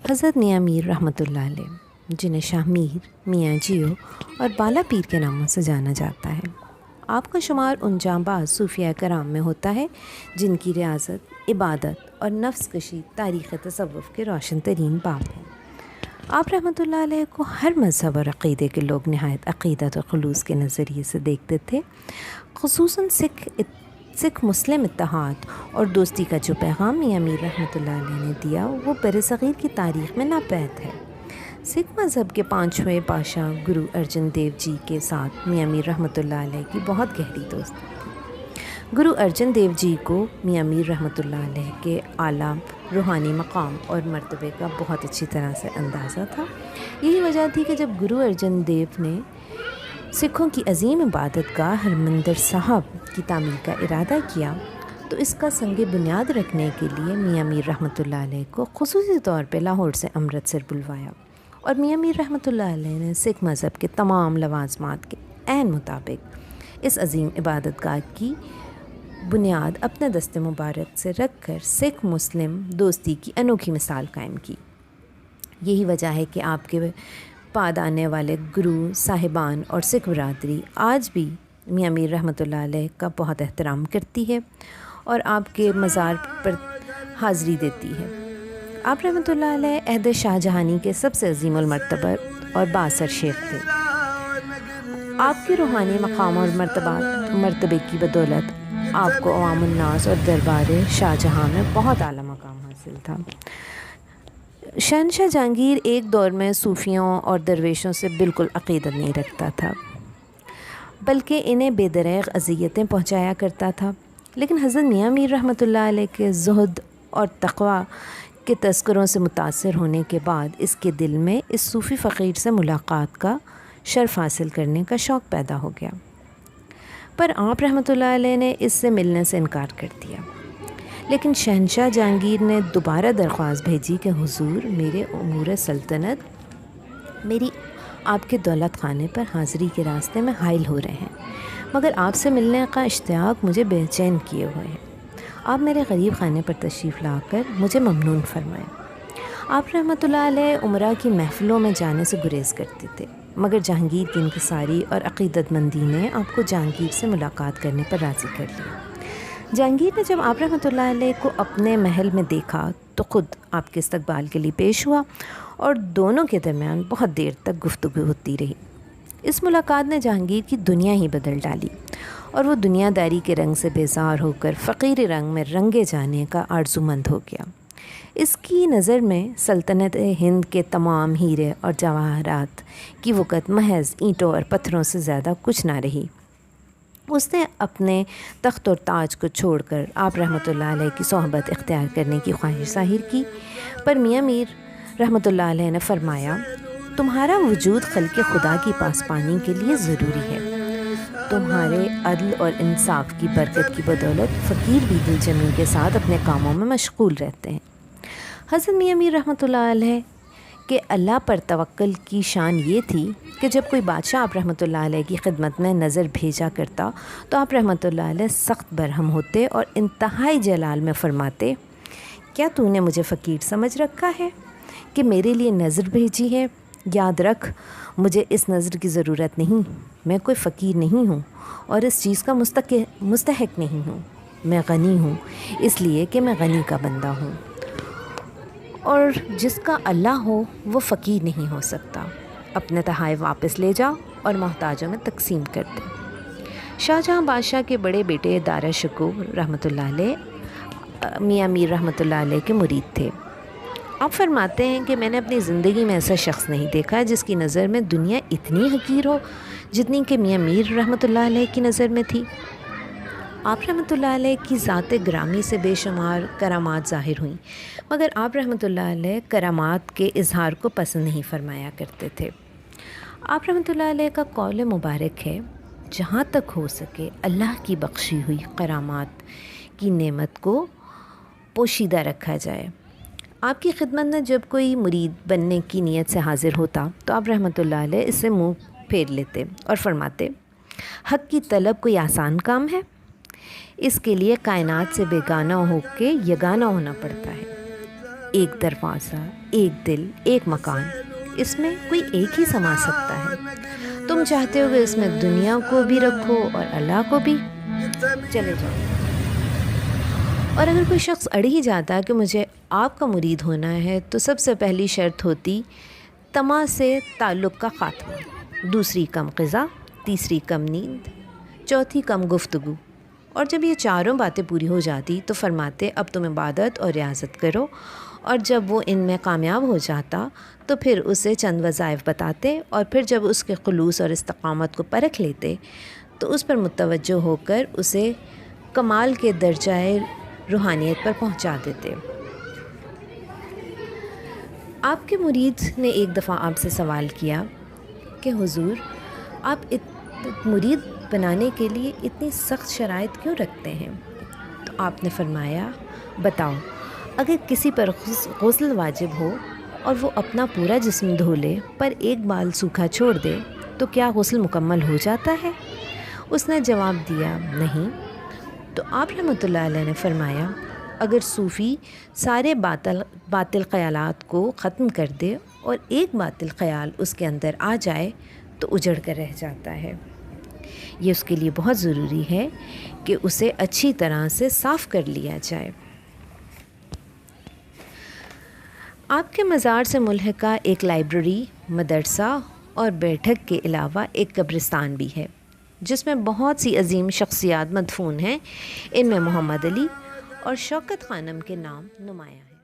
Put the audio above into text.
حضرت میاں میر رحمۃ اللہ علیہ، جنہیں شاہ میر، میاں جیو اور بالا پیر کے ناموں سے جانا جاتا ہے، آپ کا شمار ان جانباز صوفیہ کرام میں ہوتا ہے جن کی ریاضت، عبادت اور نفس کشی تاریخ تصوف کے روشن ترین باب ہیں۔ آپ رحمۃ اللہ علیہ کو ہر مذہب اور عقیدے کے لوگ نہایت عقیدت اور خلوص کے نظریے سے دیکھتے تھے۔ خصوصاً سکھ مسلم اتحاد اور دوستی کا جو پیغام میاں میر رحمۃ اللہ علیہ نے دیا وہ برصغیر کی تاریخ میں ناپید ہے۔ سکھ مذہب کے 5ویں پاشا گرو ارجن دیو جی کے ساتھ میاں میر رحمۃ اللہ علیہ کی بہت گہری دوستی تھی۔ گرو ارجن دیو جی کو میاں میر رحمۃ اللہ علیہ کے اعلیٰ روحانی مقام اور مرتبے کا بہت اچھی طرح سے اندازہ تھا۔ یہی وجہ تھی کہ جب گرو ارجن دیو نے سکھوں کی عظیم عبادت گاہ ہرمندر صاحب کی تعمیر کا ارادہ کیا تو اس کا سنگ بنیاد رکھنے کے لیے میاں میر رحمۃ اللہ علیہ کو خصوصی طور پہ لاہور سے امرتسر بلوایا، اور میاں میر رحمۃ اللہ علیہ نے سکھ مذہب کے تمام لوازمات کے عین مطابق اس عظیم عبادت گاہ کی بنیاد اپنے دست مبارک سے رکھ کر سکھ مسلم دوستی کی انوکھی مثال قائم کی۔ یہی وجہ ہے کہ آپ کے بعد آنے والے گرو صاحبان اور سکھ برادری آج بھی میاں میر رحمۃ اللہ علیہ کا بہت احترام کرتی ہے اور آپ کے مزار پر حاضری دیتی ہے۔ آپ رحمۃ اللہ علیہ عہد شاہ جہانی کے سب سے عظیم المرتبہ اور بااثر شیخ تھے۔ آپ کے روحانی مقام اور مرتبے کی بدولت آپ کو عوام الناس اور دربار شاہ جہاں میں بہت اعلیٰ مقام حاصل تھا۔ شہنشاہ جہانگیر ایک دور میں صوفیوں اور درویشوں سے بالکل عقیدت نہیں رکھتا تھا، بلکہ انہیں بے دریغ اذیتیں پہنچایا کرتا تھا، لیکن حضرت میاں میر رحمۃ اللہ علیہ کے زہد اور تقویٰ کے تذکروں سے متاثر ہونے کے بعد اس کے دل میں اس صوفی فقیر سے ملاقات کا شرف حاصل کرنے کا شوق پیدا ہو گیا، پر آپ رحمۃ اللہ علیہ نے اس سے ملنے سے انکار کر دیا۔ لیکن شہنشاہ جہانگیر نے دوبارہ درخواست بھیجی کہ حضور، میرے امور سلطنت میری آپ کے دولت خانے پر حاضری کے راستے میں حائل ہو رہے ہیں، مگر آپ سے ملنے کا اشتیاق مجھے بے چین کیے ہوئے ہے۔ آپ میرے غریب خانے پر تشریف لا کر مجھے ممنون فرمائیں۔ آپ رحمۃ اللہ علیہ عمرہ کی محفلوں میں جانے سے گریز کرتے تھے، مگر جہانگیر کی انکساری اور عقیدت مندی نے آپ کو جہانگیر سے ملاقات کرنے پر راضی کر لیا۔ جہانگیر نے جب آپ رحمۃ اللہ علیہ کو اپنے محل میں دیکھا تو خود آپ کے استقبال کے لیے پیش ہوا اور دونوں کے درمیان بہت دیر تک گفتگو ہوتی رہی۔ اس ملاقات نے جہانگیر کی دنیا ہی بدل ڈالی اور وہ دنیا داری کے رنگ سے بیزار ہو کر فقیری رنگ میں رنگے جانے کا آرزومند ہو گیا۔ اس کی نظر میں سلطنت ہند کے تمام ہیرے اور جواہرات کی وقت محض اینٹوں اور پتھروں سے زیادہ کچھ نہ رہی۔ اس نے اپنے تخت اور تاج کو چھوڑ کر آپ رحمۃ اللہ علیہ کی صحبت اختیار کرنے کی خواہش ظاہر کی، پر میاں میر رحمۃ اللہ علیہ نے فرمایا، تمہارا وجود خلق خدا کی پاسبانی کے لیے ضروری ہے۔ تمہارے عدل اور انصاف کی برکت کی بدولت فقیر بھی دل جمی کے ساتھ اپنے کاموں میں مشغول رہتے ہیں۔ حضرت میاں میر رحمۃ اللہ علیہ کہ اللہ پر توکل کی شان یہ تھی کہ جب کوئی بادشاہ آپ رحمۃ اللہ علیہ کی خدمت میں نظر بھیجا کرتا تو آپ رحمۃ اللہ علیہ سخت برہم ہوتے اور انتہائی جلال میں فرماتے، کیا تو نے مجھے فقیر سمجھ رکھا ہے کہ میرے لیے نظر بھیجی ہے؟ یاد رکھ، مجھے اس نظر کی ضرورت نہیں، میں کوئی فقیر نہیں ہوں اور اس چیز کا مستحق نہیں ہوں، میں غنی ہوں اس لیے کہ میں غنی کا بندہ ہوں، اور جس کا اللہ ہو وہ فقیر نہیں ہو سکتا۔ اپنے تحائف واپس لے جا اور محتاجوں میں تقسیم کر دے۔ شاہ جہاں بادشاہ کے بڑے بیٹے دارا شکوہ رحمۃ اللہ علیہ میاں میر رحمۃ اللہ علیہ کے مرید تھے۔ آپ فرماتے ہیں کہ میں نے اپنی زندگی میں ایسا شخص نہیں دیکھا جس کی نظر میں دنیا اتنی حقیر ہو جتنی کہ میاں میر رحمۃ اللہ علیہ کی نظر میں تھی۔ آپ رحمۃ اللہ علیہ کی ذات گرامی سے بے شمار کرامات ظاہر ہوئیں، مگر آپ رحمۃ اللہ علیہ کرامات کے اظہار کو پسند نہیں فرمایا کرتے تھے۔ آپ رحمۃ اللہ علیہ کا قول مبارک ہے، جہاں تک ہو سکے اللہ کی بخشی ہوئی کرامات کی نعمت کو پوشیدہ رکھا جائے۔ آپ کی خدمت میں جب کوئی مرید بننے کی نیت سے حاضر ہوتا تو آپ رحمۃ اللہ علیہ اس سے منہ پھیر لیتے اور فرماتے، حق کی طلب کوئی آسان کام ہے؟ اس کے لیے کائنات سے بیگانہ ہو کے یگانہ ہونا پڑتا ہے۔ ایک دروازہ، ایک دل، ایک مکان، اس میں کوئی ایک ہی سما سکتا ہے۔ تم چاہتے ہو کہ اس میں دنیا کو بھی رکھو اور اللہ کو بھی، چلے جاؤ۔ اور اگر کوئی شخص اڑ ہی جاتا کہ مجھے آپ کا مرید ہونا ہے تو سب سے پہلی شرط ہوتی طمع سے تعلق کا خاتمہ، دوسری کم غذا، تیسری کم نیند، چوتھی کم گفتگو۔ اور جب یہ چاروں باتیں پوری ہو جاتی تو فرماتے اب تم عبادت اور ریاضت کرو، اور جب وہ ان میں کامیاب ہو جاتا تو پھر اسے چند وظائف بتاتے، اور پھر جب اس کے خلوص اور استقامت کو پرکھ لیتے تو اس پر متوجہ ہو کر اسے کمال کے درجہ روحانیت پر پہنچا دیتے۔ آپ کے مرید نے ایک دفعہ آپ سے سوال کیا کہ حضور آپ مرید بنانے کے لیے اتنی سخت شرائط کیوں رکھتے ہیں؟ تو آپ نے فرمایا بتاؤ، اگر کسی پر غسل واجب ہو اور وہ اپنا پورا جسم دھو لے پر ایک بال سوکھا چھوڑ دے تو کیا غسل مکمل ہو جاتا ہے؟ اس نے جواب دیا نہیں۔ تو آپ رحمۃ اللہ علیہ نے فرمایا اگر صوفی سارے باطل خیالات کو ختم کر دے اور ایک باطل خیال اس کے اندر آ جائے تو اجڑ کر رہ جاتا ہے۔ یہ اس کے لیے بہت ضروری ہے کہ اسے اچھی طرح سے صاف کر لیا جائے۔ آپ کے مزار سے ملحقہ ایک لائبریری، مدرسہ اور بیٹھک کے علاوہ ایک قبرستان بھی ہے جس میں بہت سی عظیم شخصیات مدفون ہیں۔ ان میں محمد علی اور شوکت خانم کے نام نمایاں ہیں۔